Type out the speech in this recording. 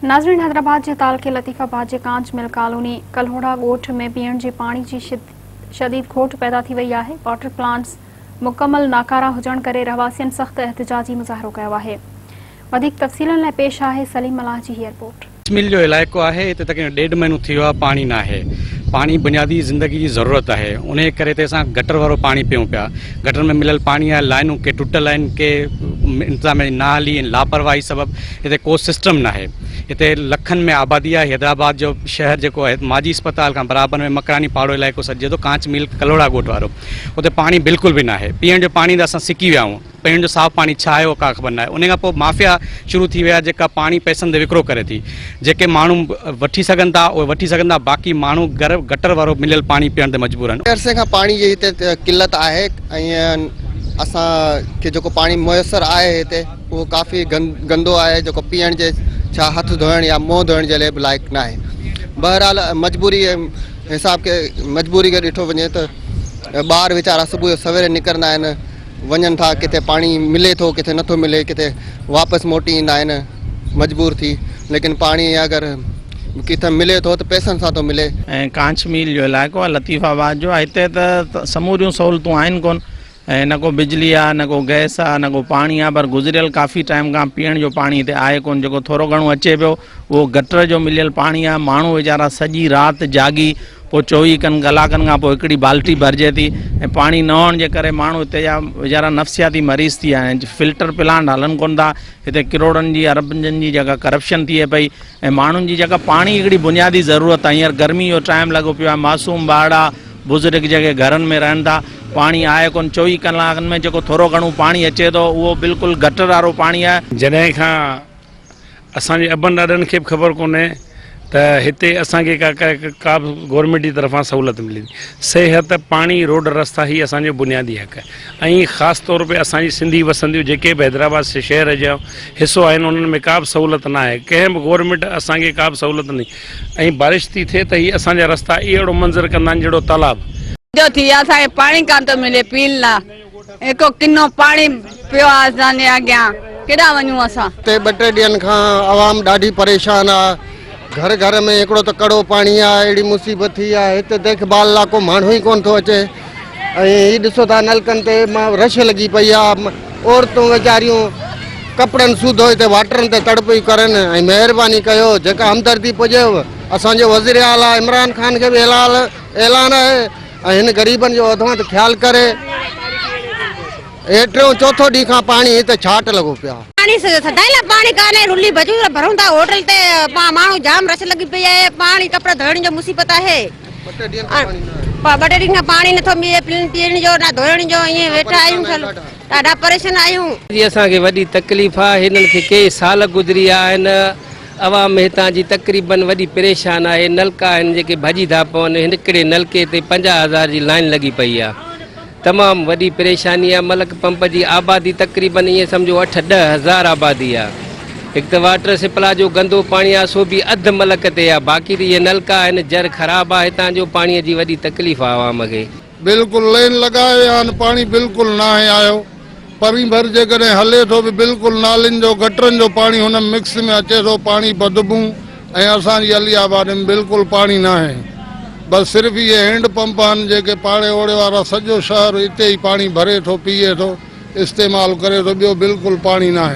नाज़रीन, हैदराबाद जे तालके लतीफ़ाबाद जे कांच mill colony कल्होड़ा ॻोठ में पीअण जे पाणी जी शदीद खोट पैदा थी वई आहे। वाटर प्लांट्स मुकम्मल नाकारा हुजण करे रहवासियन सख्त एहतिजाजी मुज़ाहिरो कयो आहे। वधीक तफ़सीलन लाइ पेश आहे सलीम मलाह जी हीअ रिपोर्ट। मिल जो इलाइक़ो आहे, हिते तक़रीबन 1.5 महीनो थी वियो आहे, पाणी न आहे। पाणी बुनियादी ज़िंदगी जी ज़रूरत आहे, उन करे ते असां गटर वारो पाणी पियूं पिया। गटर में मिलियल पाणी आहे, लाइनूं के टुटल आहिनि, के इंतज़ाम न हली, लापरवाही सबबु हिते को सिस्टम न आहे। हिते लखनि में आबादी आहे। हैदराबाद जो शहर जेको आहे माजी अस्पताल खां बराबरि में मकरानी पाड़ो इलाइक़ो सॾिजे थो, कांच मिल कलोड़ा ॻोठ वारो। उते पाणी बिल्कुलु बि न आहे। पीअण जो पाणी त असां सिकी विया आहियूं। पीअण जो साफ़ पाणी छा आहे उहो का ख़बर न आहे। उन खां पोइ माफ़िया शुरू थी विया जेका पाणी पैसनि ते विकिरो करे थी। जेके माण्हू वठी सघनि था उहे वठी सघनि था, बाक़ी माण्हू गटर वारो मिलियल पाणी पीअण ते मजबूर आहिनि। अरसे खां पाणी जी हिते किल्लत आहे ऐं असांखे जेको पाणी मुयसर आहे हिते उहो काफ़ी गंदो आहे, जेको पीअण जे छा हथ धोइण या मुंहुं धोइण जे लाइ बि लाइक़ु न आहे। बहरहाल मजबूरी हिसाब के मजबूरी खे ॾिठो वञे त ॿार वीचारा सुबुह जो सवेरे निकिरंदा आहिनि, वञनि था, किथे पाणी मिले थो, किथे नथो मिले, किथे वापसि मोटी ईंदा आहिनि मजबूर थी। लेकिन पाणी अगरि किथे मिले थो त पैसनि सां थो मिले। ऐं कांच मिल जो इलाइक़ो आहे लतीफ़ाबाद जो, हिते त समूरियूं सहूलियतूं आहिनि कोन। ऐं न को बिजली आहे, न को गैस आहे, न को पाणी आहे। पर गुज़िरियल काफ़ी टाइम खां पीअण जो पाणी हिते आहे कोन। जेको थोरो घणो अचे पियो उहो गटर जो मिलियल पाणी आहे। माण्हू वीचारा सॼी राति जागी, पोइ 24 कलाकनि खां पोइ हिकिड़ी बाल्टी भरिजे थी ऐं पाणी न हुअण जे करे माण्हू हिते जा वीचारा नफ़सियाती मरीज़ थी विया आहिनि। फिल्टर प्लांट हलनि कोन था। हिते किरोड़नि जी अरबनि जी जेका करप्शन थिए पई ऐं माण्हुनि जी जेका पाणी हिकिड़ी बुनियादी ज़रूरत आहे। हींअर गर्मी जो टाइम लॻो पियो आहे, मासूम ॿार बुज़ुर्ग जेके घरनि में रहनि था, पाणी आहे कोन। 24 कलाकनि में जेको थोरो घणो पाणी अचे थो उहो बिल्कुलु गटर वारो पाणी आहे। जॾहिं खां असांजे अबनि ॾाॾनि खे बि ख़बर कोन्हे त हिते असांखे का बि गवर्नमेंट जी तरफ़ां सहूलियत मिले थी। सिहत, पाणी, रोड रस्ता ही असांजो बुनियादी हक़ आहे। ऐं ख़ासि तौर पे असांजी सिंधी वसंदियूं जेके बि हैदराबाद शहर जो हिसो आहिनि उन्हनि में का बि सहूलियत न आहे। कंहिं बि गवर्नमेंट असांखे का बि सहूलियत न। ऐं बारिश थी थिए त हीअ असांजा रस्ता अहिड़ो मंज़र कंदा आहिनि जहिड़ो तालाब जो थी। असांखे पाणी कान थो मिले पीअण लाइ। हिकु किनो पाणी पियो आहे असांजे अॻियां, केॾां वञूं असां। हिते 2-3 ॾींहंनि खां आवाम ॾाढी परेशान आहे। घर घर में हिकिड़ो त कड़ो पाणी आहे, अहिड़ी मुसीबत थी आहे। हिते देखभाल लाइ को माण्हू ई कोन थो अचे। ऐं हीअ ॾिसो था नलकनि ते रश लॻी पई आहे। औरतूं वीचारियूं कपिड़नि सूधो हिते वाटरनि ते तड़पी करनि। ऐं महिरबानी कयो, जेका हमदर्दी पुॼेव। असांजो वज़ीर आला इमरान ख़ान खे बि ऐलान आहे ऐं हिन ग़रीबनि जो वधि में वधि ख़्यालु करे। टियों चौथों ॾींहं खां पाणी हिते छाट लॻो पियो आहे। पाणी कान्हे, रुली भॼूं भरूं था होटल ते, माण्हू जाम रश लॻी पई आहे। पाणी कपिड़ा धोइण जो मुसीबत आहे। 2 ॾींहं खां पाणी नथो मिले पीअण जो न धोइण जो। ईअं वेठा आहियूं, ॾाढा परेशान आहियूं। असांखे वॾी तकलीफ़ आहे। हिननि खे के साल गुज़री आहिनि। अवाम हितां जी तक़रीबन वॾी परेशान आहे। नलका आहिनि जेके भॼी था पवनि। हिकिड़े नलके ते 50,000 जी लाइन लॻी पई आहे। तमामु वॾी परेशानी आहे। मलक पंप जी आबादी तक़रीबन ईअं सम्झो 8-10 हज़ार आबादी आहे। हिकु त वाटर सप्लाई जो गंदो पाणी आहे, सो बि अधु मलक ते आहे। बाक़ी त इहे नलका आहिनि, जर ख़राबु आहे। हितां जो पाणीअ जी वॾी तकलीफ़ आहे आवाम खे। बिल्कुलु लाइन लॻाए विया आहिनि, पाणी बिल्कुलु न आहे आयो। परी भर जेकॾहिं हले थो बि बिल्कुलु नालियुनि जो गटरनि जो पाणी हुन मिक्स में अचे थो, पाणी बदबू। ऐं असांजी अलीआबाद में बिल्कुलु पाणी न आहे। बसि सिर्फ़ु इहे हैंड पंप आहिनि जेके पाड़े ओड़े वारा सॼो शहर हिते ई पाणी भरे थो, पीए थो, इस्तेमालु करे थो। ॿियो बिल्कुलु पाणी न आहे।